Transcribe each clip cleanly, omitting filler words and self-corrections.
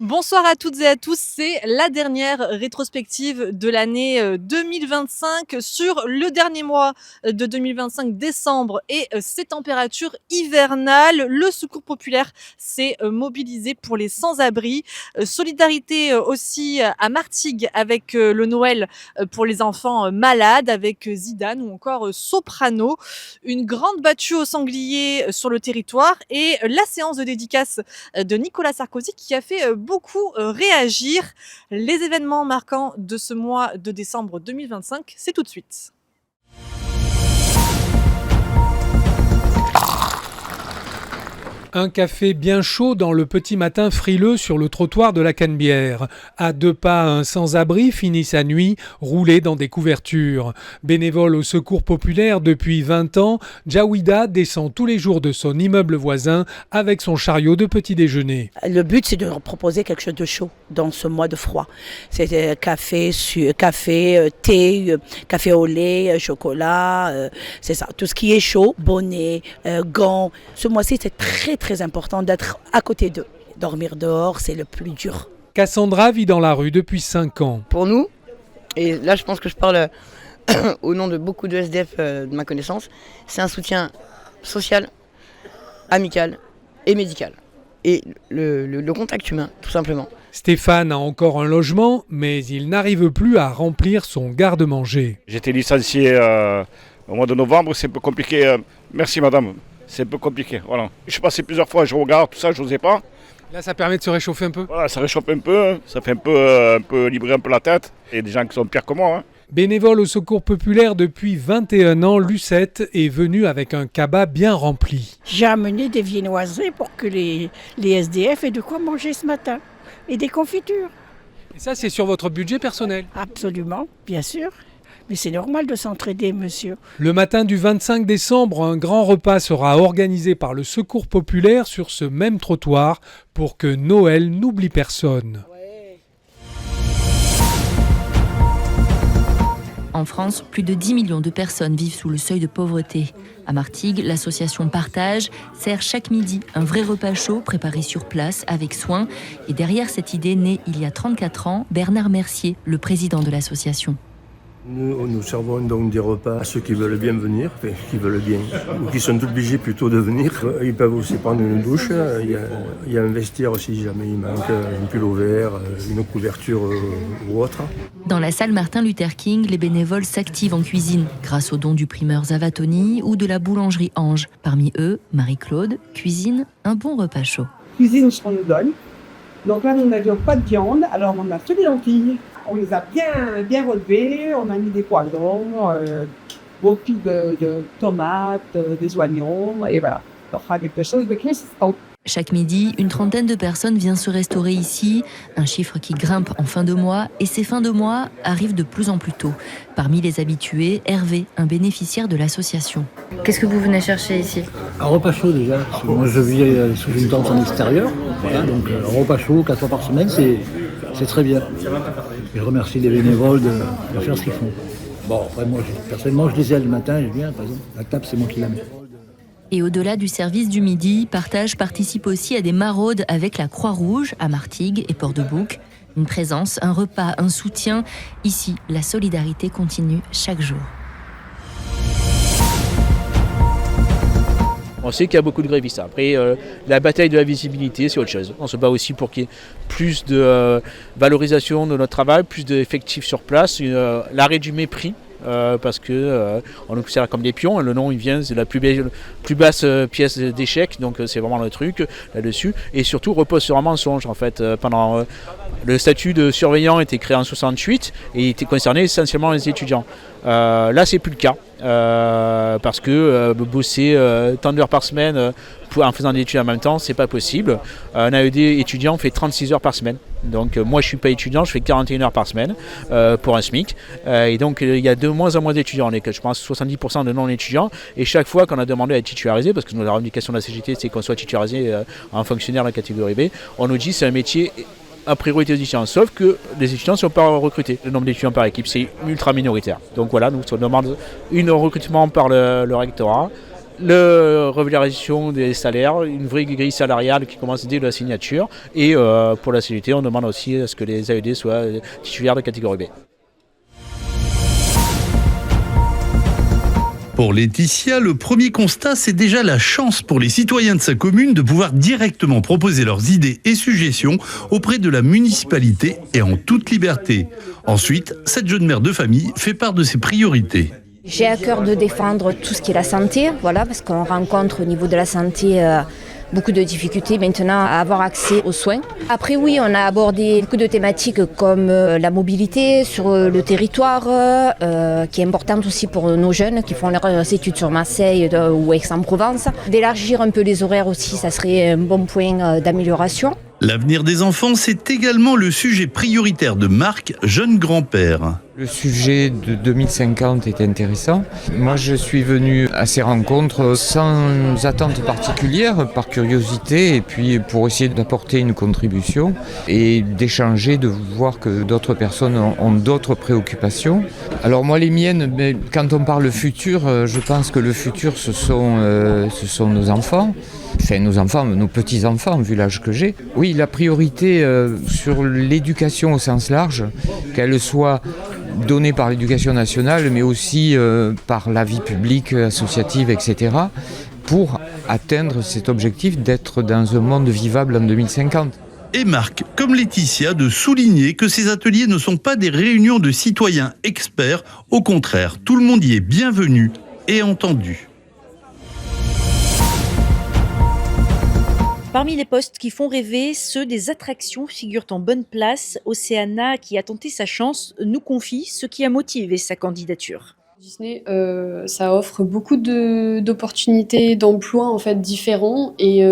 Bonsoir à toutes et à tous, c'est la dernière rétrospective de l'année 2025 sur le dernier mois de 2025, décembre, et ces températures hivernales. Le Secours populaire s'est mobilisé pour les sans-abri. Solidarité aussi à Martigues avec le Noël pour les enfants malades, avec Zidane ou encore Soprano. Une grande battue au sanglier sur le territoire et la séance de dédicace de Nicolas Sarkozy qui a fait beaucoup réagir. Les événements marquants de ce mois de décembre 2025, c'est tout de suite. Un café bien chaud dans le petit matin frileux sur le trottoir de la Canebière. À 2 pas, un sans-abri finit sa nuit roulé dans des couvertures. Bénévole au Secours populaire depuis 20 ans, Jawida descend tous les jours de son immeuble voisin avec son chariot de petit déjeuner. Le but, c'est de leur proposer quelque chose de chaud dans ce mois de froid. C'est café, thé, café au lait, chocolat, c'est ça. Tout ce qui est chaud, bonnet, gants. Ce mois-ci, c'est très important d'être à côté d'eux. Dormir dehors, c'est le plus dur. Cassandra vit dans la rue depuis 5 ans. Pour nous, et là je pense que je parle au nom de beaucoup de SDF de ma connaissance, c'est un soutien social, amical et médical. Et le contact humain, tout simplement. Stéphane a encore un logement, mais il n'arrive plus à remplir son garde-manger. J'étais licencié au mois de novembre, c'est un peu compliqué. Merci madame, c'est un peu compliqué. Voilà. Je suis passé plusieurs fois, je regarde tout ça, je n'osais pas. Là, ça permet de se réchauffer un peu. Voilà, ça réchauffe un peu, ça fait un peu libérer un peu la tête. Il y a des gens qui sont pires que moi. Bénévole au Secours populaire depuis 21 ans, Lucette est venue avec un cabas bien rempli. J'ai amené des viennoiseries pour que les SDF aient de quoi manger ce matin. Et des confitures. Et ça, c'est sur votre budget personnel? Absolument, bien sûr. Mais c'est normal de s'entraider, monsieur. Le matin du 25 décembre, un grand repas sera organisé par le Secours populaire sur ce même trottoir pour que Noël n'oublie personne. En France, plus de 10 millions de personnes vivent sous le seuil de pauvreté. À Martigues, l'association Partage sert chaque midi un vrai repas chaud préparé sur place avec soin. Et derrière cette idée née il y a 34 ans, Bernard Mercier, le président de l'association. Nous servons donc des repas à ceux qui veulent bien venir, enfin, qui veulent bien, ou qui sont obligés plutôt de venir. Ils peuvent aussi prendre une douche. Il y a un vestiaire aussi, si jamais il manque un pull vert, une couverture ou autre. Dans la salle Martin Luther King, les bénévoles s'activent en cuisine grâce aux dons du primeur Zavatoni ou de la boulangerie Ange. Parmi eux, Marie-Claude cuisine un bon repas chaud. Cuisine ce qu'on nous donne. Donc là, on n'a pas de viande, alors on a fait des lentilles. On les a bien relevées, on a mis des poivrons, beaucoup de tomates, des oignons, et voilà. On fera quelque chose de consistant. Chaque midi, une trentaine de personnes viennent se restaurer ici, un chiffre qui grimpe en fin de mois, et ces fins de mois arrivent de plus en plus tôt. Parmi les habitués, Hervé, un bénéficiaire de l'association. Qu'est-ce que vous venez chercher ici? Un repas chaud déjà, parce que moi je vis sous une tente en extérieur, voilà, donc un repas chaud 4 fois par semaine, c'est très bien. Et je remercie les bénévoles de faire ce qu'ils font. Bon, après moi, personnellement, je les ai le matin, je viens, par exemple, la table c'est moi qui la mets. Et au-delà du service du midi, Partage participe aussi à des maraudes avec la Croix-Rouge à Martigues et Port-de-Bouc. Une présence, un repas, un soutien. Ici, la solidarité continue chaque jour. On sait qu'il y a beaucoup de grévistes. Après, la bataille de la visibilité, c'est autre chose. On se bat aussi pour qu'il y ait plus de valorisation de notre travail, plus d'effectifs sur place, l'arrêt du mépris. Parce que on nous considère comme des pions. Le nom il vient, c'est la plus basse pièce d'échec, donc c'est vraiment le truc là-dessus. Et surtout repose sur un mensonge en fait. Pendant le statut de surveillant était créé en 68 et il était concerné essentiellement les étudiants. Là c'est plus le cas parce que bosser tant d'heures par semaine en faisant des études en même temps, c'est pas possible. Un AED étudiant fait 36 heures par semaine. Donc moi je suis pas étudiant, je fais 41 heures par semaine pour un SMIC. Et donc il y a de moins en moins d'étudiants. On est, je pense, 70% de non-étudiants. Et chaque fois qu'on a demandé à être titularisé, parce que la revendication de la CGT c'est qu'on soit titularisé en fonctionnaire de la catégorie B, on nous dit que c'est un métier à priorité des étudiants, sauf que les étudiants ne sont pas recrutés. Le nombre d'étudiants par équipe, c'est ultra minoritaire. Donc voilà, nous on demande un recrutement par le rectorat La revalorisation des salaires, une vraie grille salariale qui commence dès la signature. Et pour la CGT, on demande aussi à ce que les AED soient titulaires de catégorie B. Pour Laetitia, le premier constat, c'est déjà la chance pour les citoyens de sa commune de pouvoir directement proposer leurs idées et suggestions auprès de la municipalité et en toute liberté. Ensuite, cette jeune mère de famille fait part de ses priorités. J'ai à cœur de défendre tout ce qui est la santé, voilà, parce qu'on rencontre au niveau de la santé beaucoup de difficultés maintenant à avoir accès aux soins. Après oui, on a abordé beaucoup de thématiques comme la mobilité sur le territoire, qui est importante aussi pour nos jeunes qui font leurs études sur Marseille ou Aix-en-Provence. D'élargir un peu les horaires aussi, ça serait un bon point d'amélioration. L'avenir des enfants, c'est également le sujet prioritaire de Marc, jeune grand-père. Le sujet de 2050 est intéressant. Moi, je suis venu à ces rencontres sans attente particulière, par curiosité, et puis pour essayer d'apporter une contribution et d'échanger, de voir que d'autres personnes ont d'autres préoccupations. Alors moi, les miennes, quand on parle futur, je pense que le futur, ce sont nos enfants. Enfin, nos petits-enfants, vu l'âge que j'ai. Oui, la priorité sur l'éducation au sens large, qu'elle soit donnée par l'éducation nationale, mais aussi par la vie publique, associative, etc., pour atteindre cet objectif d'être dans un monde vivable en 2050. Et Marc, comme Laetitia, de souligner que ces ateliers ne sont pas des réunions de citoyens experts. Au contraire, tout le monde y est bienvenu et entendu. Parmi les postes qui font rêver, ceux des attractions figurent en bonne place. Océana, qui a tenté sa chance, nous confie ce qui a motivé sa candidature. Disney, ça offre beaucoup d'opportunités d'emploi en fait différents. Et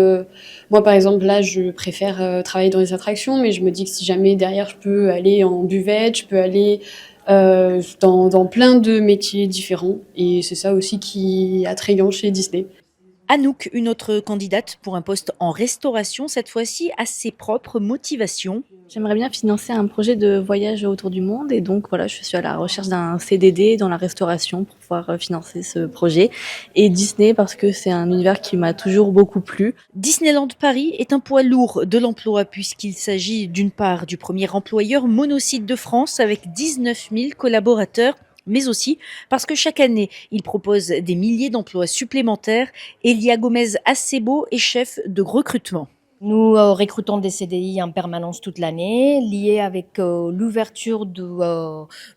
moi, par exemple, là, je préfère travailler dans les attractions, mais je me dis que si jamais derrière, je peux aller en buvette, je peux aller dans plein de métiers différents. Et c'est ça aussi qui est attrayant chez Disney. Anouk, une autre candidate pour un poste en restauration, cette fois-ci à ses propres motivations. J'aimerais bien financer un projet de voyage autour du monde et donc voilà, je suis à la recherche d'un CDD dans la restauration pour pouvoir financer ce projet. Et Disney parce que c'est un univers qui m'a toujours beaucoup plu. Disneyland Paris est un poids lourd de l'emploi puisqu'il s'agit d'une part du premier employeur monosite de France avec 19 000 collaborateurs, mais aussi parce que chaque année, il propose des milliers d'emplois supplémentaires. Elia Gomez-Acebo est chef de recrutement. Nous recrutons des CDI en permanence toute l'année, liés avec l'ouverture du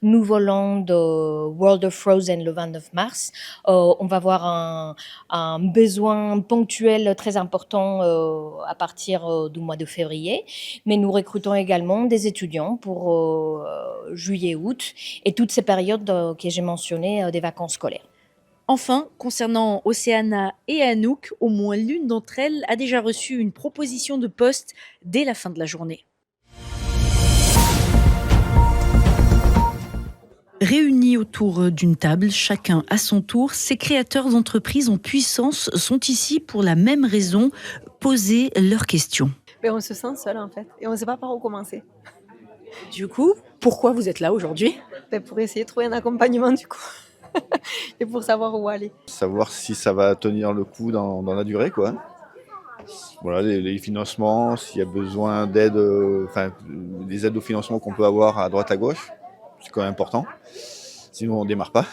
nouveau land World of Frozen le 29 mars. On va avoir un besoin ponctuel très important à partir du mois de février, mais nous recrutons également des étudiants pour juillet-août et toutes ces périodes que j'ai mentionnées des vacances scolaires. Enfin, concernant Océana et Anouk, au moins l'une d'entre elles a déjà reçu une proposition de poste dès la fin de la journée. Réunis autour d'une table, chacun à son tour, ces créateurs d'entreprises en puissance sont ici pour la même raison, poser leurs questions. Mais on se sent seul en fait, et on ne sait pas par où commencer. Du coup, pourquoi vous êtes là aujourd'hui ? Pour essayer de trouver un accompagnement du coup. Et pour savoir où aller. Savoir si ça va tenir le coup dans la durée, quoi. Voilà, les financements, s'il y a besoin d'aide, les aides au financement qu'on peut avoir à droite à gauche, c'est quand même important. Sinon, on ne démarre pas.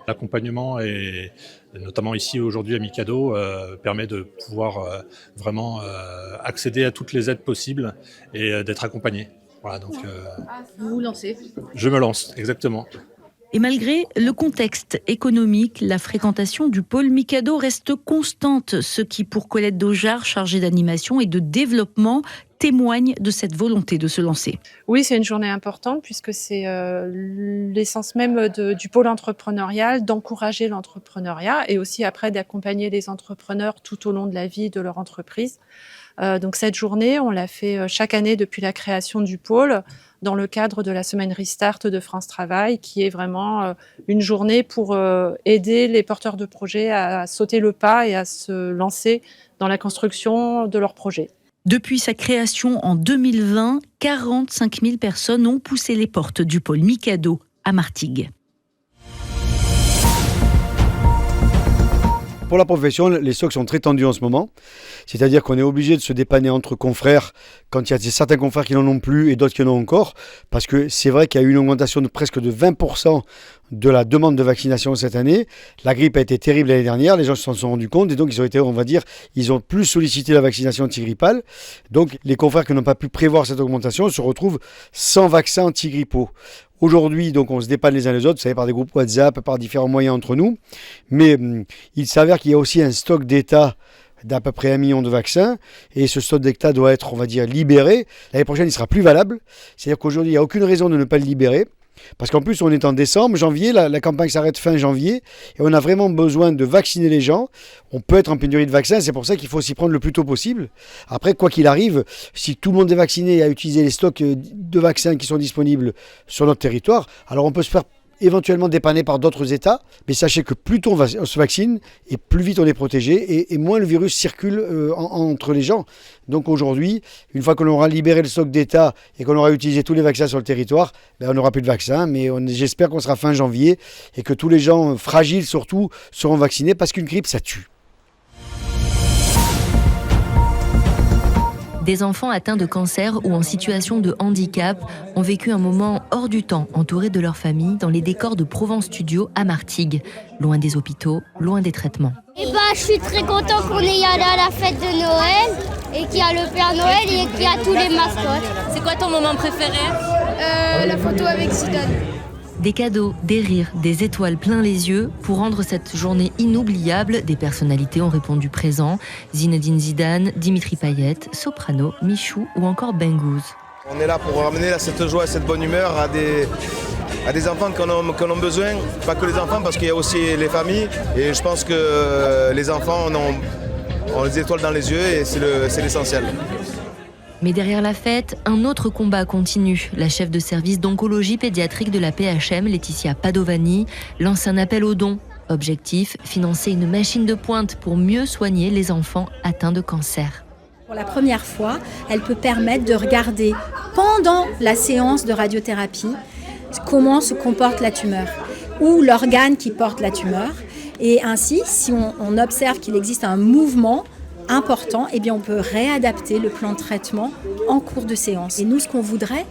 L'accompagnement, et notamment ici aujourd'hui à Mikado, permet de pouvoir vraiment accéder à toutes les aides possibles et d'être accompagné. Voilà, donc, vous vous lancez ? Je me lance, exactement. Et malgré le contexte économique, la fréquentation du pôle Mikado reste constante, ce qui, pour Colette Daugeard, chargée d'animation et de développement, témoigne de cette volonté de se lancer. Oui, c'est une journée importante puisque c'est l'essence même du pôle entrepreneurial, d'encourager l'entrepreneuriat et aussi après d'accompagner les entrepreneurs tout au long de la vie de leur entreprise. Donc cette journée, on l'a fait chaque année depuis la création du pôle dans le cadre de la semaine Restart de France Travail, qui est vraiment une journée pour aider les porteurs de projets à sauter le pas et à se lancer dans la construction de leurs projets. Depuis sa création en 2020, 45 000 personnes ont poussé les portes du pôle Mikado à Martigues. pour la profession, les stocks sont très tendus en ce moment. C'est-à-dire qu'on est obligé de se dépanner entre confrères quand il y a certains confrères qui n'en ont plus et d'autres qui en ont encore. Parce que c'est vrai qu'il y a eu une augmentation de presque de 20% de la demande de vaccination cette année. La grippe a été terrible l'année dernière, les gens s'en sont rendus compte et donc ils ont été, on va dire, ils ont plus sollicité la vaccination antigrippale. Donc les confrères qui n'ont pas pu prévoir cette augmentation se retrouvent sans vaccin antigrippaux. Aujourd'hui, donc, on se dépanne les uns les autres, vous savez, par des groupes WhatsApp, par différents moyens entre nous. Mais il s'avère qu'il y a aussi un stock d'État d'à peu près 1 million de vaccins. Et ce stock d'État doit être, on va dire, libéré. L'année prochaine, il sera plus valable. C'est-à-dire qu'aujourd'hui, il n'y a aucune raison de ne pas le libérer. Parce qu'en plus, on est en décembre, janvier, la campagne s'arrête fin janvier, et on a vraiment besoin de vacciner les gens. On peut être en pénurie de vaccins, c'est pour ça qu'il faut s'y prendre le plus tôt possible. Après, quoi qu'il arrive, si tout le monde est vacciné et a utilisé les stocks de vaccins qui sont disponibles sur notre territoire, alors on peut se faire éventuellement dépanner par d'autres États, mais sachez que plus tôt on se vaccine, et plus vite on est protégé, et moins le virus circule entre les gens. Donc aujourd'hui, une fois qu'on aura libéré le stock d'État et qu'on aura utilisé tous les vaccins sur le territoire, on n'aura plus de vaccins, mais j'espère qu'on sera fin janvier, et que tous les gens fragiles surtout seront vaccinés, parce qu'une grippe, ça tue. Des enfants atteints de cancer ou en situation de handicap ont vécu un moment hors du temps, entourés de leur famille, dans les décors de Provence Studio à Martigues, loin des hôpitaux, loin des traitements. Je suis très content qu'on ait allé à la fête de Noël et qu'il y a le Père Noël et qu'il y a tous les mascottes. C'est quoi ton moment préféré? La photo avec Zidane. Des cadeaux, des rires, des étoiles plein les yeux. Pour rendre cette journée inoubliable, des personnalités ont répondu présent. Zinedine Zidane, Dimitri Payet, Soprano, Michou ou encore Bengouz. On est là pour ramener cette joie et cette bonne humeur à des enfants qui en ont besoin. Pas que les enfants, parce qu'il y a aussi les familles. Et je pense que les enfants ont les étoiles dans les yeux et c'est l'essentiel. Mais derrière la fête, un autre combat continue. La chef de service d'oncologie pédiatrique de la PHM, Laetitia Padovani, lance un appel aux dons. Objectif, financer une machine de pointe pour mieux soigner les enfants atteints de cancer. Pour la première fois, elle peut permettre de regarder pendant la séance de radiothérapie comment se comporte la tumeur ou l'organe qui porte la tumeur. Et ainsi, si on observe qu'il existe un mouvement important, eh bien on peut réadapter le plan de traitement en cours de séance. Et nous, ce qu'on voudrait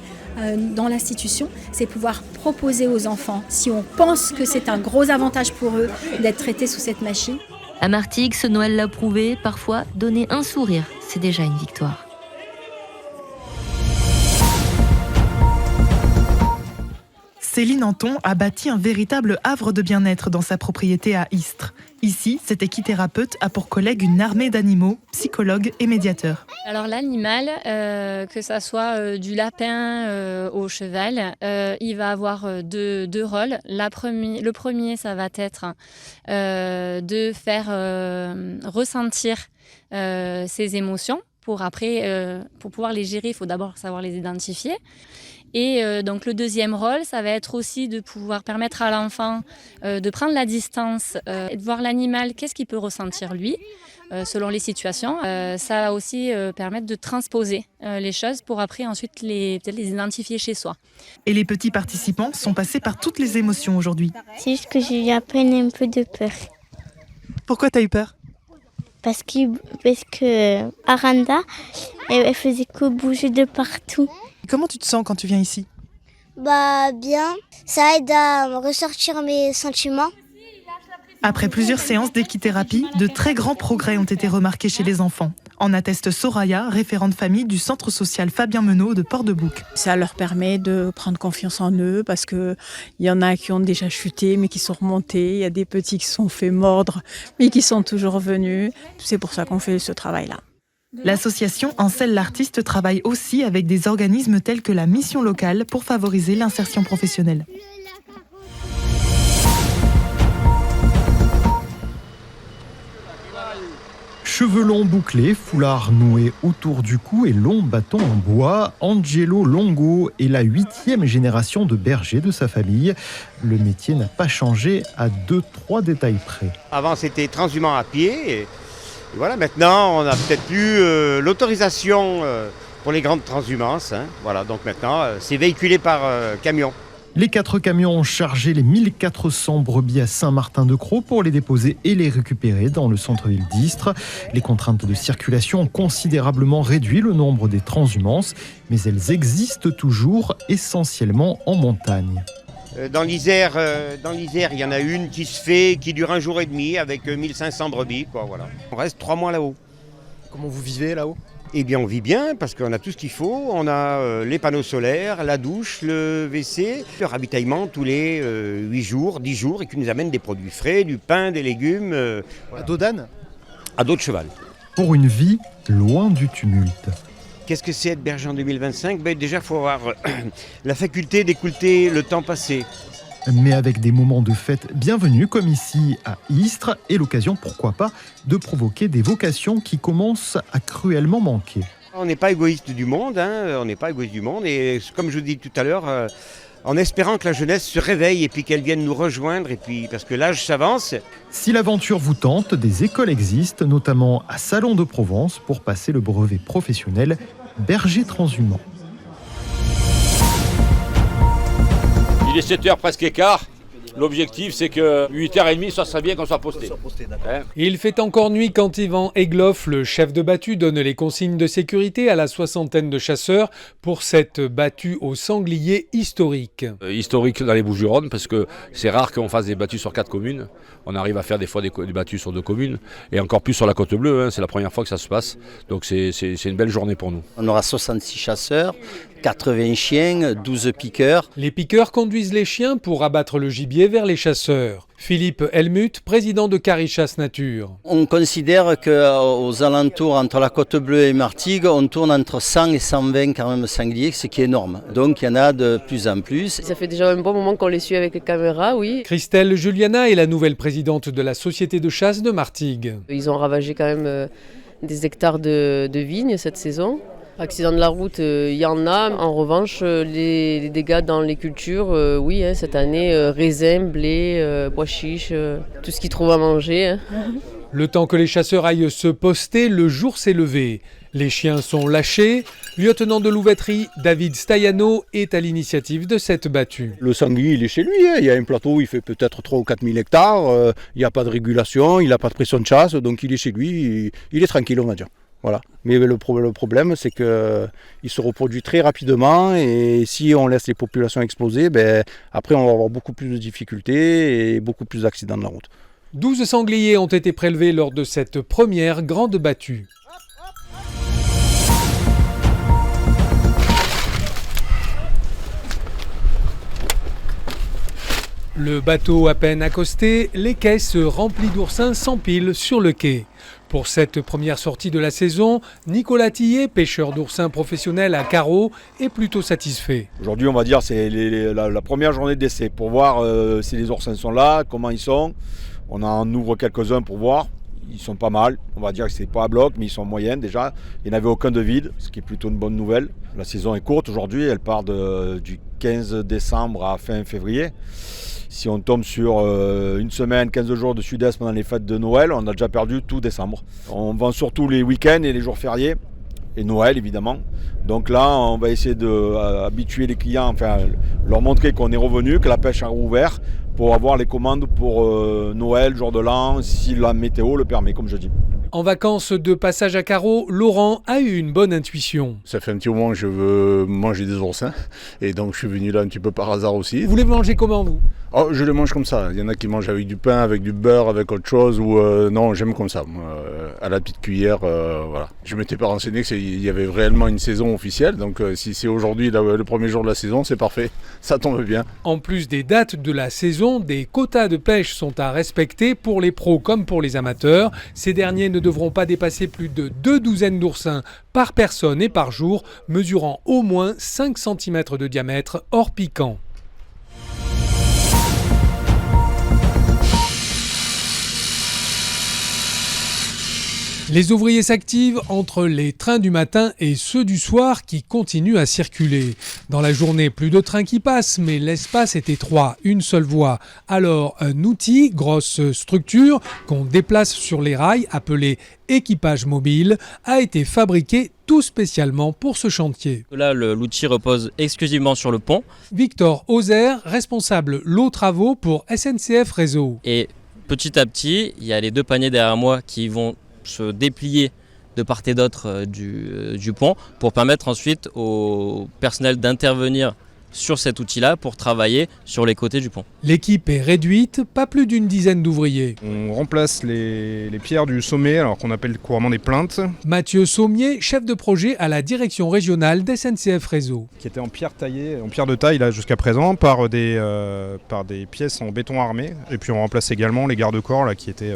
dans l'institution, c'est pouvoir proposer aux enfants, si on pense que c'est un gros avantage pour eux d'être traités sous cette machine. À Martigues, ce Noël l'a prouvé, parfois donner un sourire, c'est déjà une victoire. Céline Anton a bâti un véritable havre de bien-être dans sa propriété à Istres. Ici, cette équithérapeute a pour collègue une armée d'animaux, psychologues et médiateurs. Alors l'animal, que ça soit du lapin au cheval, il va avoir deux rôles. Le premier, ça va être de faire ressentir ses émotions. Pour pouvoir les gérer, il faut d'abord savoir les identifier. Et donc le deuxième rôle, ça va être aussi de pouvoir permettre à l'enfant de prendre la distance et de voir l'animal, qu'est-ce qu'il peut ressentir lui, selon les situations. Ça va aussi permettre de transposer les choses pour après ensuite peut-être les identifier chez soi. Et les petits participants sont passés par toutes les émotions aujourd'hui. C'est juste que j'ai eu à peine un peu de peur. Pourquoi t'as eu peur ? Parce que Aranda, elle faisait que bouger de partout. Comment tu te sens quand tu viens ici ? Bien, ça aide à ressortir mes sentiments. Après plusieurs séances d'équithérapie, de très grands progrès ont été remarqués chez les enfants. En atteste Soraya, référente famille du centre social Fabien Menot de Port-de-Bouc. Ça leur permet de prendre confiance en eux parce qu'il y en a qui ont déjà chuté mais qui sont remontés. Il y a des petits qui se sont fait mordre mais qui sont toujours venus. C'est pour ça qu'on fait ce travail-là. L'association Ansel l'artiste travaille aussi avec des organismes tels que la Mission locale pour favoriser l'insertion professionnelle. Cheveux longs bouclés, foulard noué autour du cou et long bâton en bois, Angelo Longo est la 8e génération de berger de sa famille. Le métier n'a pas changé à 2-3 détails près. Avant, c'était transhumant à pied. Et voilà, maintenant, on n'a peut-être plus l'autorisation pour les grandes transhumances. Voilà, donc maintenant, c'est véhiculé par camion. Les 4 camions ont chargé les 1400 brebis à Saint-Martin-de-Crau pour les déposer et les récupérer dans le centre-ville d'Istres. Les contraintes de circulation ont considérablement réduit le nombre des transhumances, mais elles existent toujours, essentiellement en montagne. Dans l'Isère, il y en a une qui se fait, qui dure un jour et demi avec 1500 brebis, quoi, voilà. On reste 3 mois là-haut. Comment vous vivez là-haut ? Eh bien, on vit bien parce qu'on a tout ce qu'il faut. On a les panneaux solaires, la douche, le WC, le ravitaillement tous les 8 jours, 10 jours et qui nous amène des produits frais, du pain, des légumes. À dos d'âne ? À dos de cheval. Pour une vie loin du tumulte. Qu'est-ce que c'est être berger en 2025 ? Déjà, il faut avoir la faculté d'écouter le temps passé. Mais avec des moments de fête bienvenus comme ici à Istres et l'occasion, pourquoi pas, de provoquer des vocations qui commencent à cruellement manquer. On n'est pas égoïste du monde, on n'est pas égoïste du monde et comme je vous dis tout à l'heure, en espérant que la jeunesse se réveille et puis qu'elle vienne nous rejoindre et puis parce que l'âge s'avance. Si l'aventure vous tente, des écoles existent, notamment à Salon de Provence pour passer le brevet professionnel berger transhumant. Il est 7h presque quart. L'objectif, c'est que 8h30, ça serait bien qu'on soit posté. Il fait encore nuit quand Yvan Egloff, le chef de battue, donne les consignes de sécurité à la 60aine de chasseurs pour cette battue au sanglier historique. Historique dans les Bouches-du-Rhône, parce que c'est rare qu'on fasse des battues sur 4 communes. On arrive à faire des fois des battues sur 2 communes, et encore plus sur la Côte Bleue, c'est la première fois que ça se passe. Donc c'est une belle journée pour nous. On aura 66 chasseurs, 80 chiens, 12 piqueurs. Les piqueurs conduisent les chiens pour abattre le gibier vers les chasseurs. Philippe Helmuth, président de Carichasse Nature. On considère qu'aux alentours, entre la Côte Bleue et Martigues, on tourne entre 100 et 120 quand même sangliers, ce qui est énorme. Donc il y en a de plus en plus. Ça fait déjà un bon moment qu'on les suit avec les caméras, oui. Christelle Juliana est la nouvelle présidente de la Société de chasse de Martigues. Ils ont ravagé quand même des hectares de vignes cette saison. Accident de la route, il y en a. En revanche, les dégâts dans les cultures, oui, cette année, raisins, blé, pois chiches, tout ce qu'ils trouvent à manger. Le temps que les chasseurs aillent se poster, le jour s'est levé. Les chiens sont lâchés. Lieutenant de louveterie, David Staiano est à l'initiative de cette battue. Le sanglier, il est chez lui. Il y a un plateau, il fait peut-être 3 ou 4 000 hectares. Il n'y a pas de régulation, il n'a pas de pression de chasse. Donc il est chez lui, il est tranquille, on va dire. Voilà. Mais le problème, c'est qu'il se reproduit très rapidement et si on laisse les populations exploser, après on va avoir beaucoup plus de difficultés et beaucoup plus d'accidents de la route. 12 sangliers ont été prélevés lors de cette première grande battue. Le bateau à peine accosté, les caisses remplies d'oursins s'empilent sur le quai. Pour cette première sortie de la saison, Nicolas Tillet, pêcheur d'oursins professionnel à Carreau, est plutôt satisfait. Aujourd'hui, on va dire c'est la première journée d'essai pour voir si les oursins sont là, comment ils sont. On en ouvre quelques-uns pour voir. Ils sont pas mal, on va dire que c'est pas à bloc, mais ils sont moyennes déjà. Il n'y en avait aucun de vide, ce qui est plutôt une bonne nouvelle. La saison est courte aujourd'hui, elle part du 15 décembre à fin février. Si on tombe sur une semaine, 15 jours de sud-est pendant les fêtes de Noël, on a déjà perdu tout décembre. On vend surtout les week-ends et les jours fériés, et Noël évidemment. Donc là, on va essayer d'habituer les clients, enfin leur montrer qu'on est revenu, que la pêche a rouvert, pour avoir les commandes pour Noël, jour de l'an, si la météo le permet, comme je dis. En vacances de passage à Carreau, Laurent a eu une bonne intuition. Ça fait un petit moment que je veux manger des oursins, et donc je suis venu là un petit peu par hasard aussi. Vous les mangez comment, vous ? Oh, je les mange comme ça. Il y en a qui mangent avec du pain, avec du beurre, avec autre chose, ou non, j'aime comme ça, à la petite cuillère, voilà. Je ne m'étais pas renseigné qu'il y avait réellement une saison officielle, donc si c'est aujourd'hui le premier jour de la saison, c'est parfait, ça tombe bien. En plus des dates de la saison, des quotas de pêche sont à respecter pour les pros comme pour les amateurs. Ces derniers ne devront pas dépasser plus de 2 douzaines d'oursins par personne et par jour, mesurant au moins 5 cm de diamètre hors piquant. Les ouvriers s'activent entre les trains du matin et ceux du soir qui continuent à circuler. Dans la journée, plus de trains qui passent, mais l'espace est étroit, une seule voie. Alors, un outil, grosse structure, qu'on déplace sur les rails, appelé équipage mobile, a été fabriqué tout spécialement pour ce chantier. Là, l'outil repose exclusivement sur le pont. Victor Ozer, responsable lot travaux pour SNCF Réseau. Et petit à petit, il y a les 2 paniers derrière moi qui vont se déplier de part et d'autre du pont pour permettre ensuite au personnel d'intervenir sur cet outil-là pour travailler sur les côtés du pont. L'équipe est réduite, pas plus d'une dizaine d'ouvriers. On remplace les pierres du sommet, alors qu'on appelle couramment des plinthes. Mathieu Sommier, chef de projet à la direction régionale d'SNCF Réseau. Qui était en pierre taillée, en pierre de taille là jusqu'à présent, par des pièces en béton armé. Et puis on remplace également les garde-corps là qui étaient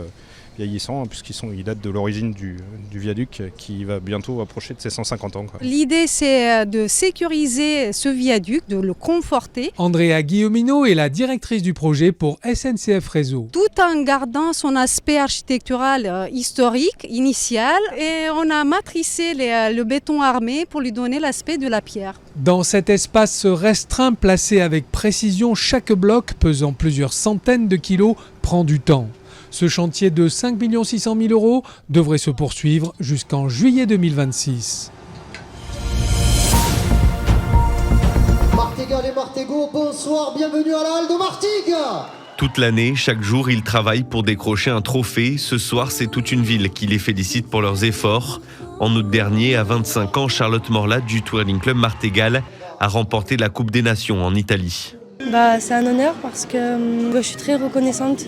vieillissants, puisqu'ils datent de l'origine du viaduc qui va bientôt approcher de ses 150 ans. L'idée, c'est de sécuriser ce viaduc, de le conforter. Andrea Guillomino est la directrice du projet pour SNCF Réseau. Tout en gardant son aspect architectural historique, initial, et on a matricé le béton armé pour lui donner l'aspect de la pierre. Dans cet espace restreint, placé avec précision, chaque bloc pesant plusieurs centaines de kilos prend du temps. Ce chantier de 5 600 000 € devrait se poursuivre jusqu'en juillet 2026. Martigall et Martégo, bonsoir, bienvenue à la halle de Martigues. Toute l'année, chaque jour, ils travaillent pour décrocher un trophée. Ce soir, c'est toute une ville qui les félicite pour leurs efforts. En août dernier, à 25 ans, Charlotte Morlat du Touring Club Martigall a remporté la Coupe des Nations en Italie. C'est un honneur parce que je suis très reconnaissante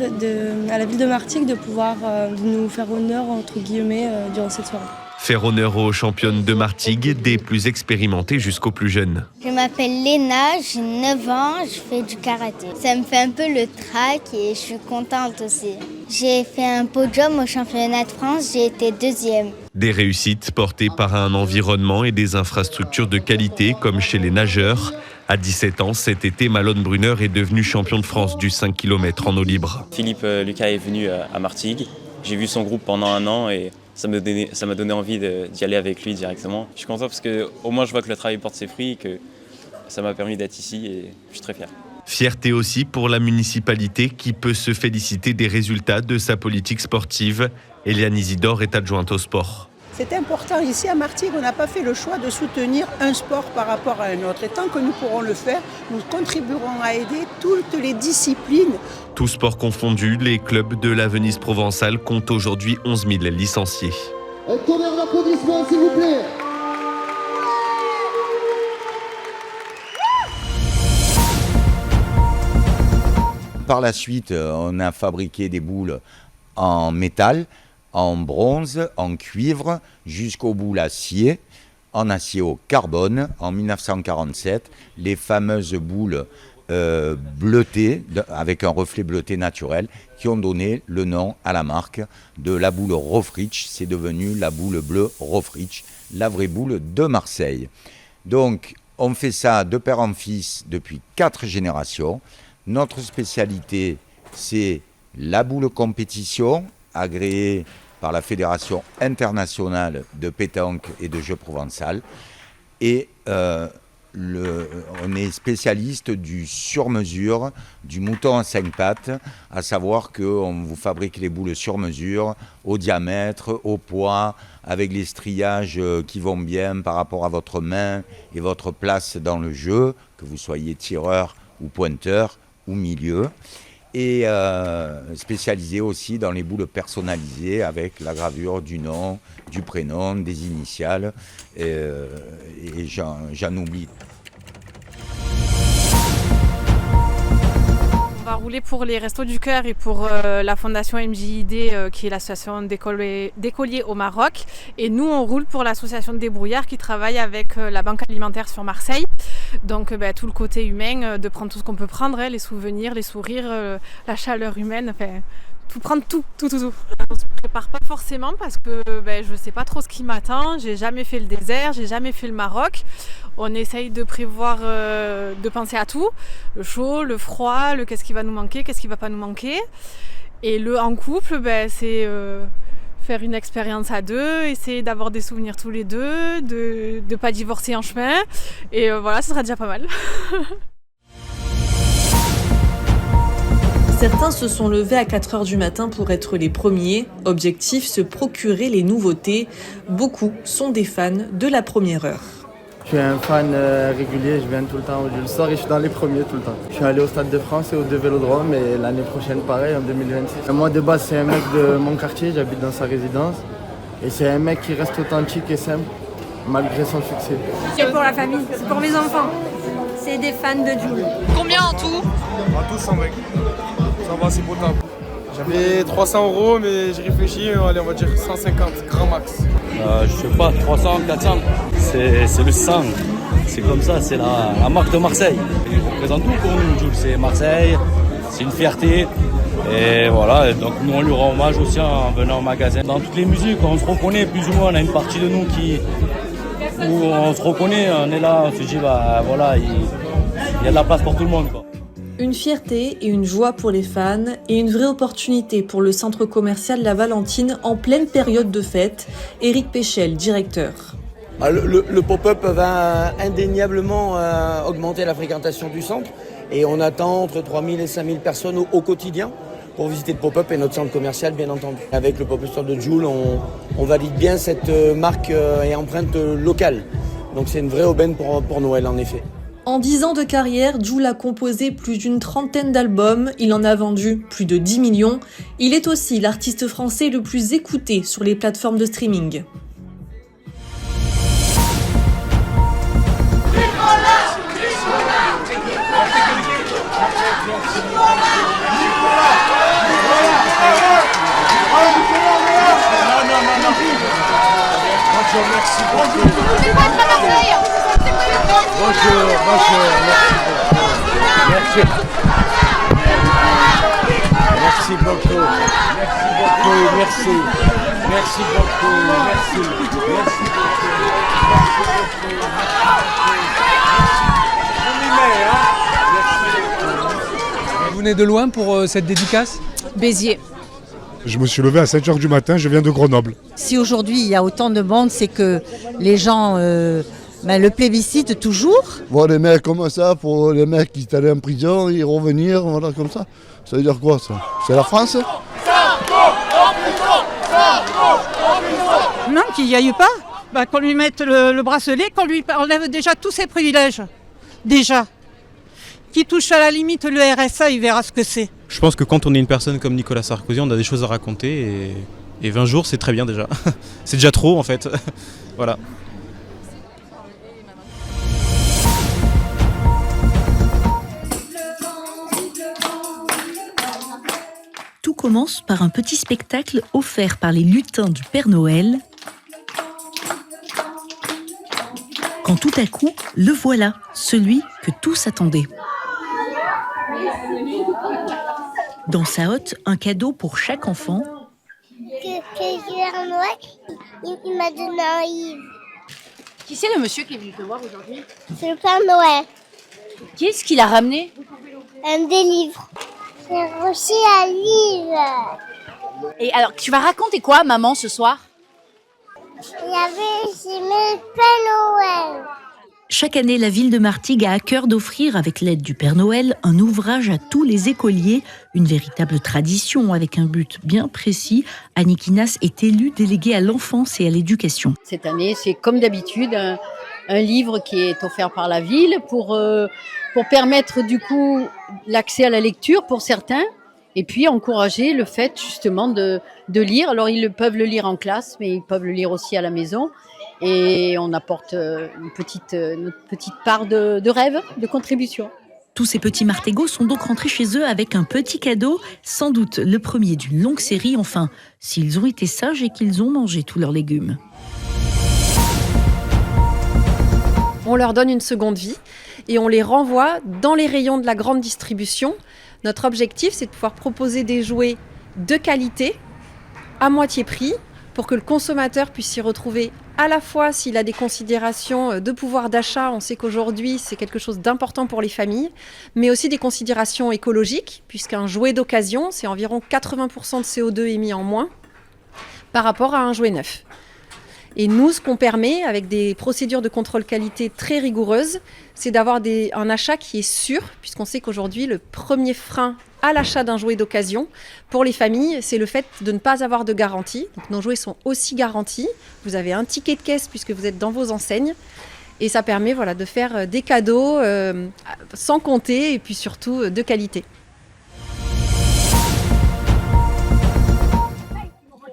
à la ville de Martigues de pouvoir nous faire honneur entre guillemets durant cette soirée. Faire honneur aux championnes de Martigues, des plus expérimentées jusqu'aux plus jeunes. Je m'appelle Léna, j'ai 9 ans, je fais du karaté. Ça me fait un peu le trac et je suis contente aussi. J'ai fait un podium au championnat de France, j'ai été 2e. Des réussites portées par un environnement et des infrastructures de qualité comme chez les nageurs. À 17 ans, cet été, Malone Brunner est devenu champion de France du 5 km en eau libre. Philippe Lucas est venu à Martigues. J'ai vu son groupe pendant 1 an et ça m'a donné envie d'y aller avec lui directement. Je suis content parce qu'au moins je vois que le travail porte ses fruits et que ça m'a permis d'être ici et je suis très fier. Fierté aussi pour la municipalité qui peut se féliciter des résultats de sa politique sportive. Eliane Isidore est adjointe au sport. C'est important. Ici à Martigues, on n'a pas fait le choix de soutenir un sport par rapport à un autre. Et tant que nous pourrons le faire, nous contribuerons à aider toutes les disciplines. Tous sports confondus, les clubs de la Venise provençale comptent aujourd'hui 11 000 licenciés. Un tonnerre d'applaudissements, s'il vous plaît. Par la suite, on a fabriqué des boules en métal, en bronze, en cuivre, jusqu'aux boules acier, en acier au carbone. En 1947, les fameuses boules bleutées, avec un reflet bleuté naturel, qui ont donné le nom à la marque de la boule Rofritsch. C'est devenu la boule bleue Rofritsch, la vraie boule de Marseille. Donc, on fait ça de père en fils depuis 4 générations. Notre spécialité, c'est la boule compétition, agréée par la Fédération internationale de pétanque et de jeux provençal. Et on est spécialiste du sur-mesure, du mouton à 5 pattes, à savoir qu'on vous fabrique les boules sur mesure, au diamètre, au poids, avec les striages qui vont bien par rapport à votre main et votre place dans le jeu, que vous soyez tireur ou pointeur ou milieu. Et spécialisé aussi dans les boules personnalisées avec la gravure du nom, du prénom, des initiales, et j'en oublie. On va rouler pour les Restos du Cœur et pour la fondation MJID qui est l'association d'écoliers au Maroc. Et nous, on roule pour l'association de débrouillards qui travaille avec la Banque alimentaire sur Marseille. Donc tout le côté humain, de prendre tout ce qu'on peut prendre, les souvenirs, les sourires, la chaleur humaine, tout prendre tout. On ne se prépare pas forcément parce que je ne sais pas trop ce qui m'attend. J'ai jamais fait le désert, j'ai jamais fait le Maroc. On essaye de prévoir, de penser à tout, le chaud, le froid, le qu'est-ce qui va nous manquer, qu'est-ce qui va pas nous manquer. Et le en couple, c'est faire une expérience à deux, essayer d'avoir des souvenirs tous les deux, de ne pas divorcer en chemin. Et voilà, ce sera déjà pas mal. Certains se sont levés à 4h du matin pour être les premiers. Objectif, se procurer les nouveautés. Beaucoup sont des fans de la première heure. Je suis un fan régulier, je viens tout le temps au Jules Sort et je suis dans les premiers tout le temps. Je suis allé au Stade de France et au deux Vélodromes et l'année prochaine pareil, en 2026. Moi de base c'est un mec de mon quartier, j'habite dans sa résidence. Et c'est un mec qui reste authentique et simple, malgré son succès. C'est pour la famille, c'est pour mes enfants. C'est des fans de Jules. Combien en tout? En tout 120. Ça va, c'est potable. J'avais 300 €, mais j'ai réfléchi, allez, on va dire 150, grand max. Je sais pas, 300, 400. C'est le sang. C'est comme ça, c'est la marque de Marseille. Il représente tout pour nous, Jules. C'est Marseille, c'est une fierté. Et voilà, donc nous on lui rend hommage aussi en venant au magasin. Dans toutes les musiques, on se reconnaît plus ou moins, on a une partie de nous où on se reconnaît, on est là, on se dit bah voilà, il y a de la place pour tout le monde, quoi. Une fierté et une joie pour les fans et une vraie opportunité pour le centre commercial La Valentine en pleine période de fête. Éric Péchel, directeur. Le pop-up va indéniablement augmenter la fréquentation du centre et on attend entre 3000 et 5000 personnes au quotidien pour visiter le pop-up et notre centre commercial bien entendu. Avec le pop-up store de Jules, on valide bien cette marque et empreinte locale. Donc c'est une vraie aubaine pour Noël en effet. En 10 ans de carrière, Jules a composé plus d'une trentaine d'albums, il en a vendu plus de 10 millions. Il est aussi l'artiste français le plus écouté sur les plateformes de streaming. Merci beaucoup. Bonjour, merci. Merci beaucoup. Merci beaucoup. Vous venez de loin pour cette dédicace? Béziers. Je me suis levé à 7h du matin, je viens de Grenoble. Si aujourd'hui il y a autant de monde, c'est que les gens le plébiscitent toujours. Voir des mecs comme ça, pour les mecs qui étaient allés en prison, et revenir, voilà, comme ça. Ça veut dire quoi ça? C'est la France? Non, qu'il n'y aille pas. Qu'on lui mette le bracelet, qu'on lui enlève déjà tous ses privilèges. Déjà. Qui touche à la limite le RSA, il verra ce que c'est. Je pense que quand on est une personne comme Nicolas Sarkozy, on a des choses à raconter et 20 jours c'est très bien déjà. C'est déjà trop en fait. Voilà. Tout commence par un petit spectacle offert par les lutins du Père Noël. Quand tout à coup, le voilà, celui que tous attendaient. Dans sa hotte, un cadeau pour chaque enfant. Que Père Noël, il m'a donné un livre. Qui c'est le monsieur qui est venu te voir aujourd'hui? C'est le Père Noël. Qu'est-ce qu'il a ramené? Des livres. J'ai reçu un livre. Et alors, tu vas raconter quoi, maman, ce soir? Il y avait le Père Noël. Chaque année, la ville de Martigues a à cœur d'offrir, avec l'aide du Père Noël, un ouvrage à tous les écoliers. Une véritable tradition avec un but bien précis. Annick Inas est élue déléguée à l'enfance et à l'éducation. Cette année, c'est comme d'habitude un livre qui est offert par la ville pour permettre du coup l'accès à la lecture pour certains et puis encourager le fait justement de lire. Alors ils peuvent le lire en classe, mais ils peuvent le lire aussi à la maison. Et on apporte notre petite part de rêve, de contribution. Tous ces petits martégots sont donc rentrés chez eux avec un petit cadeau, sans doute le premier d'une longue série, enfin, s'ils ont été sages et qu'ils ont mangé tous leurs légumes. On leur donne une seconde vie et on les renvoie dans les rayons de la grande distribution. Notre objectif, c'est de pouvoir proposer des jouets de qualité, à moitié prix, pour que le consommateur puisse s'y retrouver à la fois s'il a des considérations de pouvoir d'achat, on sait qu'aujourd'hui c'est quelque chose d'important pour les familles, mais aussi des considérations écologiques, puisqu'un jouet d'occasion, c'est environ 80% de CO2 émis en moins par rapport à un jouet neuf. Et nous, ce qu'on permet, avec des procédures de contrôle qualité très rigoureuses, c'est d'avoir un achat qui est sûr, puisqu'on sait qu'aujourd'hui, le premier frein à l'achat d'un jouet d'occasion, pour les familles, c'est le fait de ne pas avoir de garantie. Donc, nos jouets sont aussi garantis. Vous avez un ticket de caisse puisque vous êtes dans vos enseignes. Et ça permet de faire des cadeaux sans compter et puis surtout de qualité.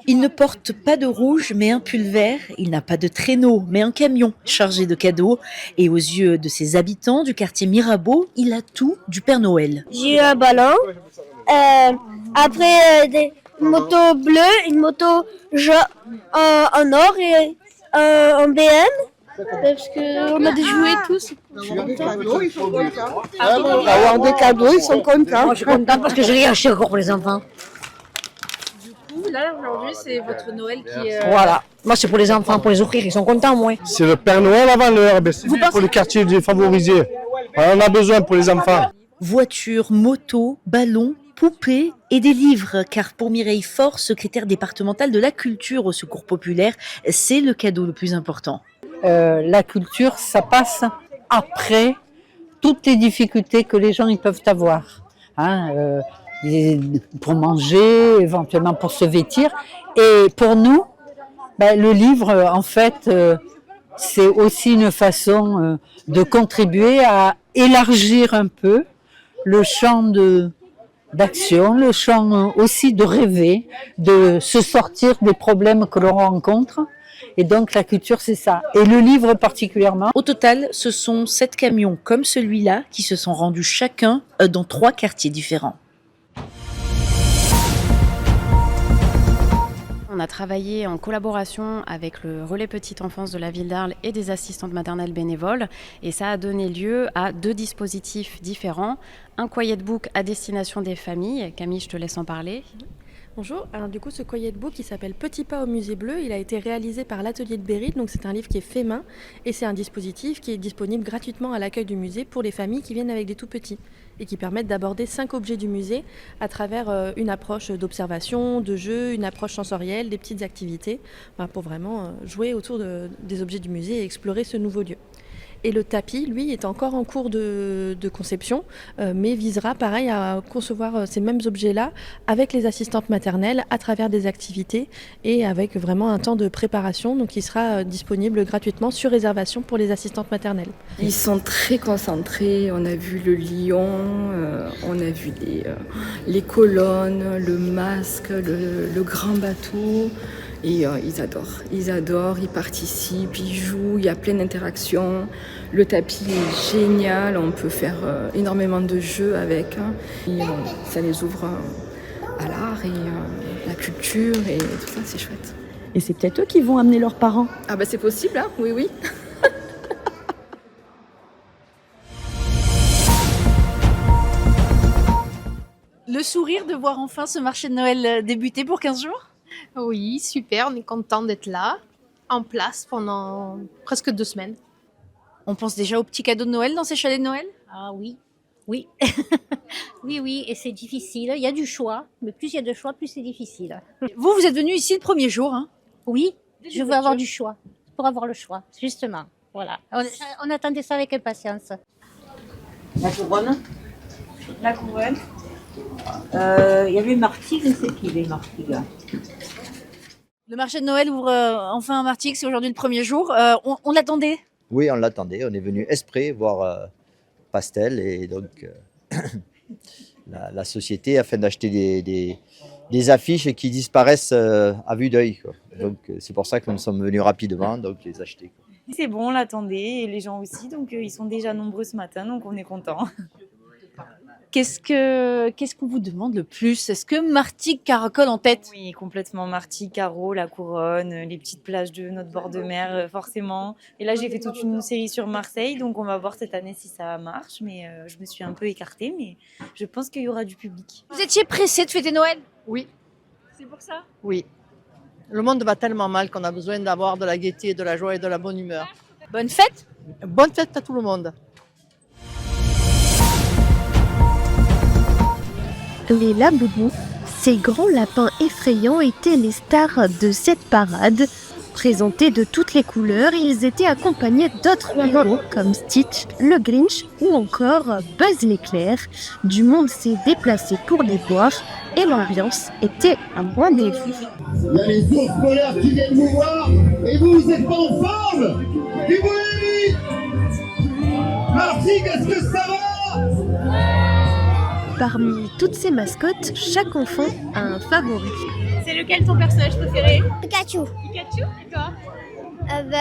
Il ne porte pas de rouge, mais un pull vert. Il n'a pas de traîneau, mais un camion chargé de cadeaux. Et aux yeux de ses habitants du quartier Mirabeau, il a tout du Père Noël. J'ai eu un ballon, après une moto bleue, une moto en or et un BM. Parce qu'on a des jouets tous. Avoir des cadeaux, ils sont contents. Moi, je suis contente parce que j'ai rien acheté encore pour les enfants. Là, aujourd'hui, c'est votre Noël qui est... Voilà. Moi, c'est pour les enfants, pour les offrir. Ils sont contents, moi. C'est le Père Noël avant l'heure. C'est pour les quartiers défavorisés. On en a besoin pour les enfants. Voitures, motos, ballons, poupées et des livres. Car pour Mireille Faure, secrétaire départementale de la culture au Secours populaire, c'est le cadeau le plus important. La culture, ça passe après toutes les difficultés que les gens ils peuvent avoir. Pour manger, éventuellement pour se vêtir. Et pour nous, le livre, en fait, c'est aussi une façon de contribuer à élargir un peu le champ d'action, le champ aussi de rêver, de se sortir des problèmes que l'on rencontre. Et donc la culture, c'est ça. Et le livre particulièrement. Au total, ce sont 7 camions comme celui-là qui se sont rendus chacun dans 3 quartiers différents. On a travaillé en collaboration avec le Relais Petite Enfance de la ville d'Arles et des assistantes maternelles bénévoles. Et ça a donné lieu à 2 dispositifs différents. Un quiet book à destination des familles. Camille, je te laisse en parler. Bonjour, alors du coup ce quiet book qui s'appelle Petit pas au musée bleu, il a été réalisé par l'atelier de Béril, donc c'est un livre qui est fait main et c'est un dispositif qui est disponible gratuitement à l'accueil du musée pour les familles qui viennent avec des tout petits et qui permettent d'aborder 5 objets du musée à travers une approche d'observation, de jeu, une approche sensorielle, des petites activités pour vraiment jouer autour des objets du musée et explorer ce nouveau lieu. Et le tapis, lui, est encore en cours de conception, mais visera pareil à concevoir ces mêmes objets-là avec les assistantes maternelles à travers des activités et avec vraiment un temps de préparation, donc il sera disponible gratuitement sur réservation pour les assistantes maternelles. Ils sont très concentrés, on a vu le lion, on a vu les colonnes, le masque, le grand bateau. Et ils adorent, ils participent, ils jouent, il y a plein d'interactions. Le tapis est génial, on peut faire énormément de jeux avec. Et, ça les ouvre à l'art et la culture et tout ça, c'est chouette. Et c'est peut-être eux qui vont amener leurs parents. Ah c'est possible, hein, oui. Le sourire de voir enfin ce marché de Noël débuter pour 15 jours ? Oui, super, on est content d'être là, en place pendant presque 2 semaines. On pense déjà aux petits cadeaux de Noël dans ces chalets de Noël ? Ah oui. Oui, et c'est difficile. Il y a du choix, mais plus il y a de choix, plus c'est difficile. Vous êtes venu ici le premier jour, hein ? Oui, je veux avoir du choix, pour avoir le choix, justement. Voilà. On attendait ça avec impatience. La couronne. Il y avait Martigues, c'est qui les Martigues ? Le marché de Noël ouvre enfin à Martigues, c'est aujourd'hui le premier jour. On l'attendait ? Oui, on l'attendait. On est venu exprès voir Pastel et donc la société afin d'acheter des affiches qui disparaissent à vue d'œil. Donc c'est pour ça que nous sommes venus rapidement donc les acheter. C'est bon, on l'attendait et les gens aussi, donc ils sont déjà nombreux ce matin, donc on est contents. Qu'est-ce qu'on vous demande le plus ? Est-ce que Martigues caracole en tête ? Oui, complètement. Martigues, Carreau, la Couronne, les petites plages de notre bord de mer, forcément. Et là, j'ai fait toute une série sur Marseille, donc on va voir cette année si ça marche. Mais je me suis un peu écartée, mais je pense qu'il y aura du public. Vous étiez pressés de fêter Noël ? Oui. C'est pour ça ? Oui. Le monde va tellement mal qu'on a besoin d'avoir de la gaieté, de la joie et de la bonne humeur. Bonne fête ? Bonne fête à tout le monde. Les Laboubous, Ces grands lapins effrayants étaient les stars de cette parade. Présentés de toutes les couleurs, ils étaient accompagnés d'autres héros comme Stitch, le Grinch ou encore Buzz l'éclair. Du monde s'est déplacé pour les voir et l'ambiance était un rendez-vous. Il y a les ours polaires qui viennent vous voir et vous êtes pas en forme. Du bruit. Marty, qu'est-ce que ça va? Parmi toutes ces mascottes, chaque enfant a un favori. C'est lequel ton personnage préféré? Pikachu. Pikachu, d'accord.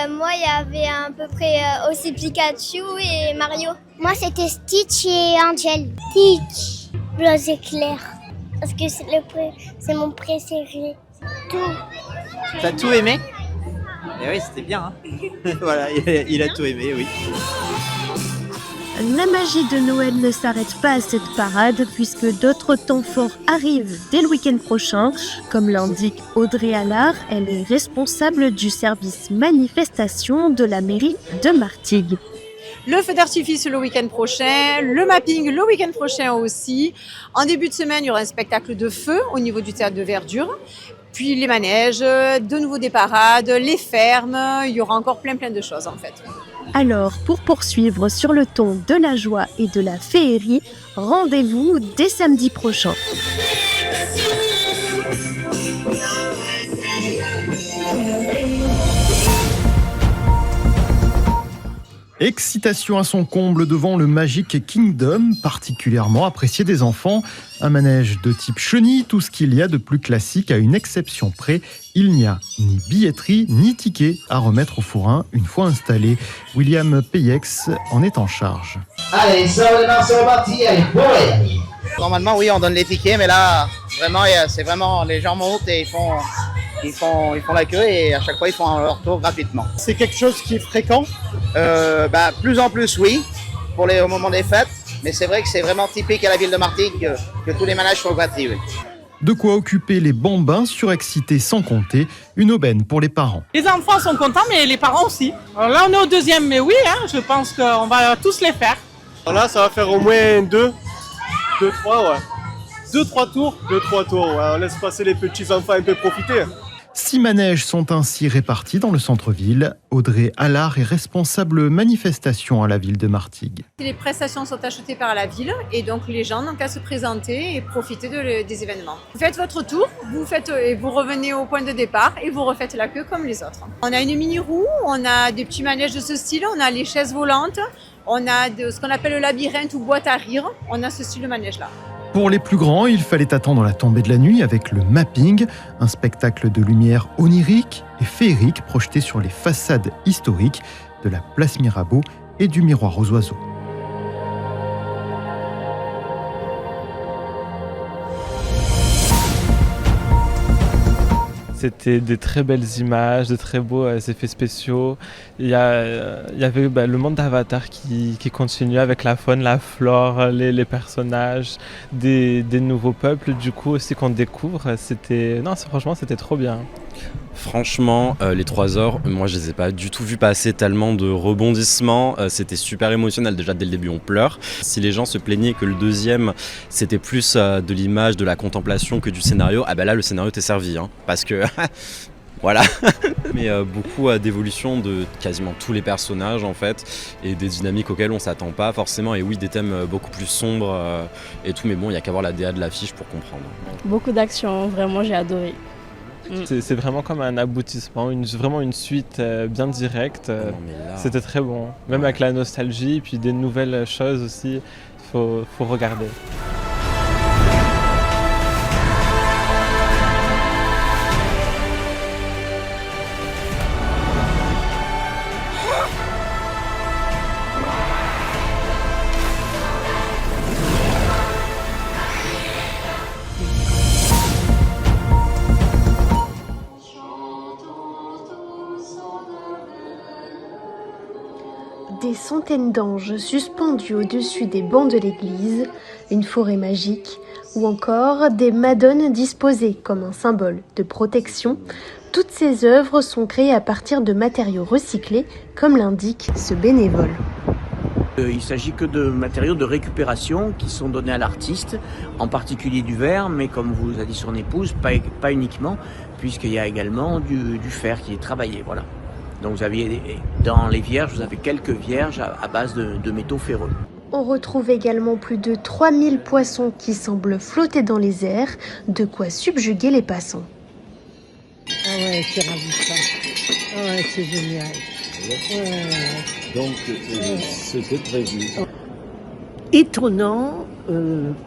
Moi, il y avait à peu près aussi Pikachu et Mario. Moi, c'était Stitch et Angel. Stitch, Buzz éclair. Parce que c'est mon préféré. Tout. T'as tout aimé? Eh oui, c'était bien. Hein. Voilà, il a tout aimé, oui. La magie de Noël ne s'arrête pas à cette parade puisque d'autres temps forts arrivent dès le week-end prochain. Comme l'indique Audrey Allard, elle est responsable du service manifestation de la mairie de Martigues. Le feu d'artifice le week-end prochain, le mapping le week-end prochain aussi. En début de semaine, il y aura un spectacle de feu au niveau du théâtre de Verdure. Puis les manèges, de nouveau des parades, les fermes, il y aura encore plein de choses en fait. Alors, pour poursuivre sur le ton de la joie et de la féerie, rendez-vous dès samedi prochain. Excitation à son comble devant le Magic Kingdom, particulièrement apprécié des enfants. Un manège de type chenille, tout ce qu'il y a de plus classique à une exception près. Il n'y a ni billetterie ni ticket à remettre au fourrin une fois installé. William Payex en est en charge. Allez, ça c'est reparti, allez, pour les. Normalement, oui, on donne les tickets, mais là, vraiment, c'est vraiment, les gens montent et ils font la queue et à chaque fois, ils font leur tour gratuitement. C'est quelque chose qui est fréquent? Plus en plus, oui, au moment des fêtes. Mais c'est vrai que c'est vraiment typique à la ville de Martigues que tous les manèges sont gratuits. Oui. De quoi occuper les bambins surexcités sans compter, une aubaine pour les parents. Les enfants sont contents, mais les parents aussi. Alors là, on est au deuxième, mais oui, je pense qu'on va tous les faire. Alors là, ça va faire au moins 2-3 tours. 2-3 tours, ouais. On laisse passer les petits enfants un peu profiter. 6 manèges sont ainsi répartis dans le centre-ville. Audrey Allard est responsable manifestation à la ville de Martigues. Les prestations sont achetées par la ville et donc les gens n'ont qu'à se présenter et profiter des événements. Vous faites votre tour, vous revenez au point de départ et vous refaites la queue comme les autres. On a une mini-roue, on a des petits manèges de ce style, on a les chaises volantes, on a ce qu'on appelle le labyrinthe ou boîte à rire, on a ce style de manège-là. Pour les plus grands, il fallait attendre la tombée de la nuit avec le mapping, un spectacle de lumière onirique et féerique projeté sur les façades historiques de la place Mirabeau et du miroir aux oiseaux. C'était des très belles images, de très beaux effets spéciaux. Il y avait le monde d'Avatar qui continue avec la faune, la flore, les personnages, des nouveaux peuples du coup aussi qu'on découvre. Franchement, c'était trop bien. Franchement, les 3 heures, moi je les ai pas du tout vu passer, tellement de rebondissements, c'était super émotionnel, déjà dès le début on pleure. Si les gens se plaignaient que le deuxième c'était plus de l'image, de la contemplation que du scénario, là le scénario t'est servi, parce que voilà. Mais beaucoup d'évolution de quasiment tous les personnages en fait, et des dynamiques auxquelles on s'attend pas forcément, et oui des thèmes beaucoup plus sombres et tout, mais bon il y a qu'à voir la DA de l'affiche pour comprendre. Beaucoup d'action, vraiment j'ai adoré. C'est vraiment comme un aboutissement, vraiment une suite bien directe. C'était très bon. Même avec la nostalgie et puis des nouvelles choses aussi, il faut regarder. Des centaines d'anges suspendus au-dessus des bancs de l'église, une forêt magique, ou encore des madones disposées comme un symbole de protection. Toutes ces œuvres sont créées à partir de matériaux recyclés, comme l'indique ce bénévole. Il s'agit que de matériaux de récupération qui sont donnés à l'artiste, en particulier du verre, mais comme vous a dit son épouse, pas uniquement, puisqu'il y a également du fer qui est travaillé. Voilà. Donc vous aviez, dans les vierges, vous avez quelques vierges à base de métaux ferreux. On retrouve également plus de 3000 poissons qui semblent flotter dans les airs, de quoi subjuguer les passants. Ah ouais, c'est ravissant. Ah ouais, c'est génial. Ouais. Donc, c'était prévu. Étonnant,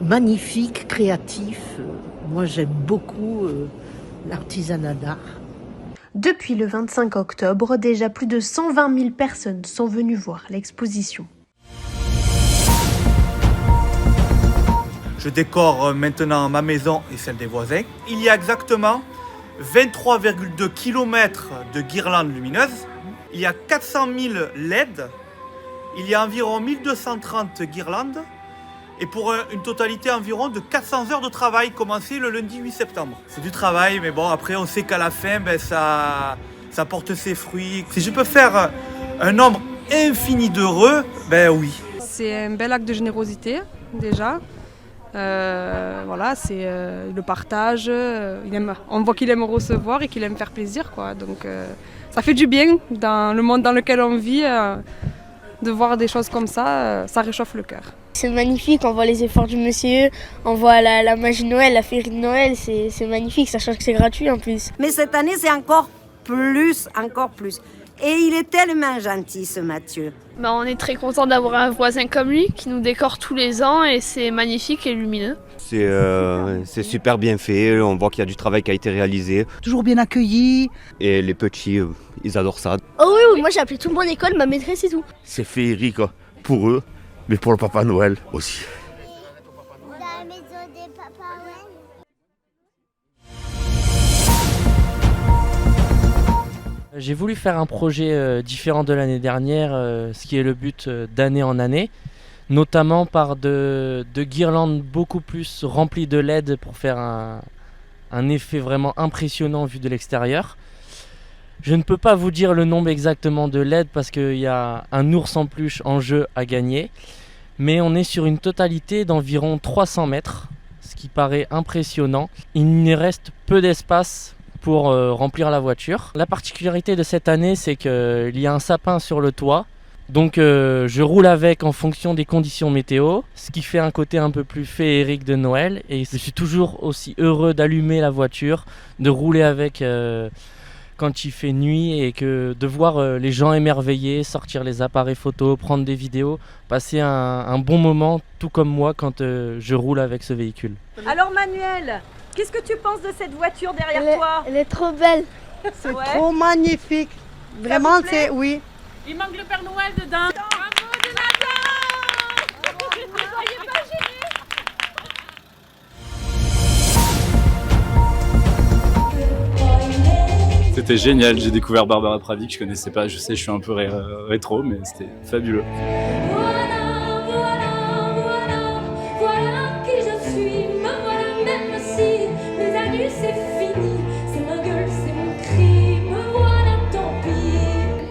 magnifique, créatif. Moi, j'aime beaucoup l'artisanat d'art. Depuis le 25 octobre, déjà plus de 120 000 personnes sont venues voir l'exposition. Je décore maintenant ma maison et celle des voisins. Il y a exactement 23,2 km de guirlandes lumineuses. Il y a 400 000 LED. Il y a environ 1230 guirlandes. Et pour une totalité environ de 400 heures de travail commencé le lundi 8 septembre. C'est du travail, mais bon, après on sait qu'à la fin, ça porte ses fruits. Si je peux faire un nombre infini d'heureux, oui. C'est un bel acte de générosité, déjà. Voilà, c'est le partage. On voit qu'il aime recevoir et qu'il aime faire plaisir, quoi. Donc ça fait du bien dans le monde dans lequel on vit. De voir des choses comme ça réchauffe le cœur. C'est magnifique, on voit les efforts du monsieur, on voit la magie de Noël, la féerie de Noël, c'est magnifique, sachant que c'est gratuit en plus. Mais cette année, c'est encore plus. Et il est tellement gentil, ce Mathieu. On est très content d'avoir un voisin comme lui qui nous décore tous les ans et c'est magnifique et lumineux. C'est super bien fait, on voit qu'il y a du travail qui a été réalisé. Toujours bien accueilli. Et les petits, ils adorent ça. Oh oui, moi j'ai appelé tout le monde école, ma maîtresse et tout. C'est féerique pour eux, mais pour le Papa Noël aussi. J'ai voulu faire un projet différent de l'année dernière, ce qui est le but d'année en année, notamment par de guirlandes beaucoup plus remplies de LED pour faire un effet vraiment impressionnant vu de l'extérieur. Je ne peux pas vous dire le nombre exactement de LED parce qu'il y a un ours en peluche en jeu à gagner, mais on est sur une totalité d'environ 300 mètres, ce qui paraît impressionnant. Il nous reste peu d'espace pour remplir la voiture. La particularité de cette année, c'est qu'il y a un sapin sur le toit. Donc je roule avec en fonction des conditions météo, ce qui fait un côté un peu plus féerique de Noël. Et je suis toujours aussi heureux d'allumer la voiture, de rouler avec quand il fait nuit et que de voir les gens émerveillés, sortir les appareils photo, prendre des vidéos, passer un bon moment, tout comme moi quand je roule avec ce véhicule. Alors Manuel, qu'est-ce que tu penses de cette voiture derrière toi? Elle est trop belle. C'est trop magnifique. Vraiment, c'est oui. Il manque le Père Noël dedans. Bravo Jonathan! Ne soyez pas gênés. C'était génial, j'ai découvert Barbara Pravi que je connaissais pas, je sais je suis un peu rétro mais c'était fabuleux.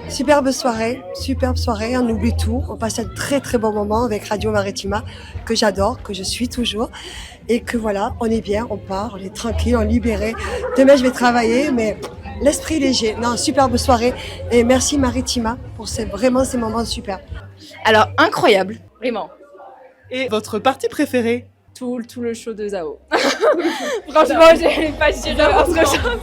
Superbe soirée, on oublie tout. On passe un très très bon moment avec Radio Maritima, que j'adore, que je suis toujours. Et que voilà, on est bien, on part, on est tranquille, on est libéré. Demain je vais travailler, mais l'esprit léger. Non, superbe soirée. Et merci Maritima pour vraiment ces moments super. Alors, incroyable, vraiment. Et votre partie préférée? Tout le show de Zao. Franchement, j'ai pas dit autre chose.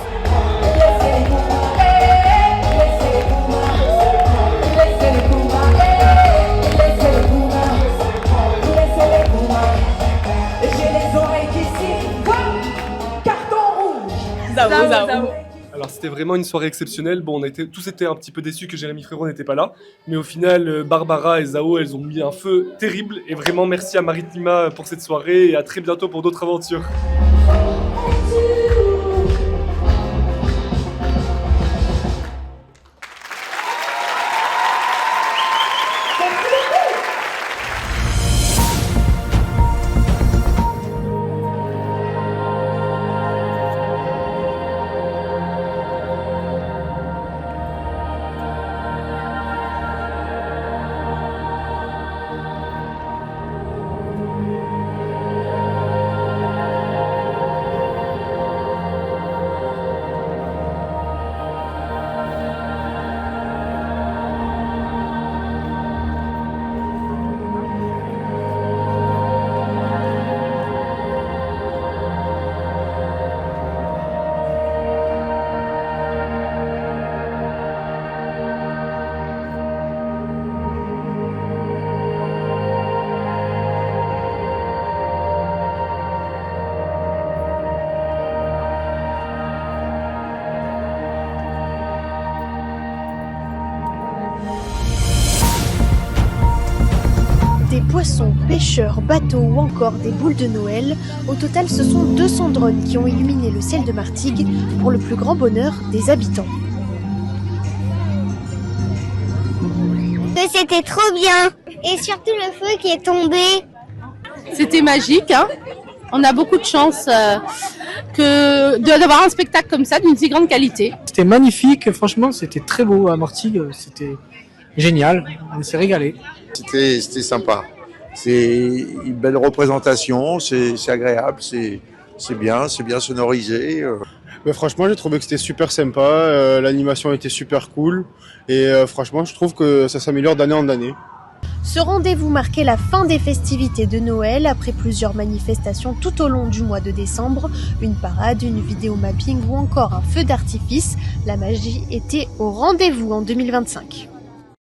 Zao. Alors c'était vraiment une soirée exceptionnelle. Bon, tous étaient un petit peu déçus que Jérémy Frérot n'était pas là, mais au final, Barbara et Zao, elles ont mis un feu terrible. Et vraiment merci à Maritima pour cette soirée et à très bientôt pour d'autres aventures. poissons, pêcheurs, bateaux ou encore des boules de Noël. Au total, ce sont 200 drones qui ont illuminé le ciel de Martigues pour le plus grand bonheur des habitants. C'était trop bien. Et surtout le feu qui est tombé. C'était magique, hein. On a beaucoup de chance d'avoir un spectacle comme ça, d'une si grande qualité. C'était magnifique, franchement, c'était très beau à Martigues, c'était génial, on s'est régalé. C'était sympa, c'est une belle représentation, c'est agréable, c'est bien sonorisé. Mais franchement, j'ai trouvé que c'était super sympa, l'animation était super cool et franchement, je trouve que ça s'améliore d'année en année. Ce rendez-vous marquait la fin des festivités de Noël après plusieurs manifestations tout au long du mois de décembre, une parade, une vidéo mapping ou encore un feu d'artifice. La magie était au rendez-vous en 2025.